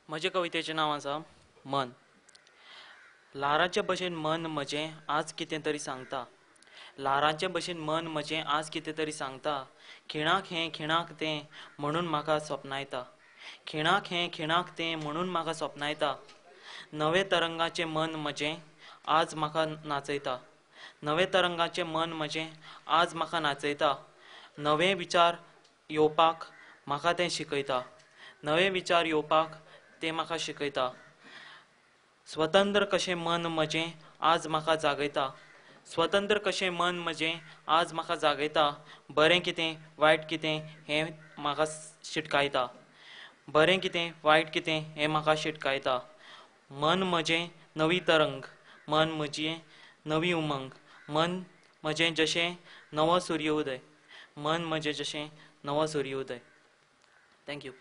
म्हजे कवितेचें नांव आसा मन. ल्हाराचे भशेन मन म्हजें आज कितें तरी सांगता. ल्हाराचे भशेन मन म्हजें आज कितें तरी सांगता. खिणाक हें खिणाक तें म्हणून म्हाका सपनां येता. खिणाक हें खिणाक तें म्हणून म्हाका सपनां येता. नवे तरंगाचें मन म्हजें आज म्हाका नाचयता. नवे तरंगाचें मन म्हजें आज म्हाका नाचयता. नवे विचार येवपाक म्हाका तें शिकयता. नवे विचार येवपाक तें म्हाका शिकयता. स्वतंत्र कशें मन म्हजें आज म्हाका जागयता. स्वतंत्र कशें मन म्हजें आज म्हाका जागयता. बरें कितें वायट कितें हें म्हाका शिटकायता. बरें कितें वायट कितें हें म्हाका शिटकायता. मन म्हजें नवी तरंग. मन म्हजें नवी उमंग. मन म्हजें जशें नवो सुर्योदय. मन म्हजें जशें नवो सुर्योदय. थँक्यू.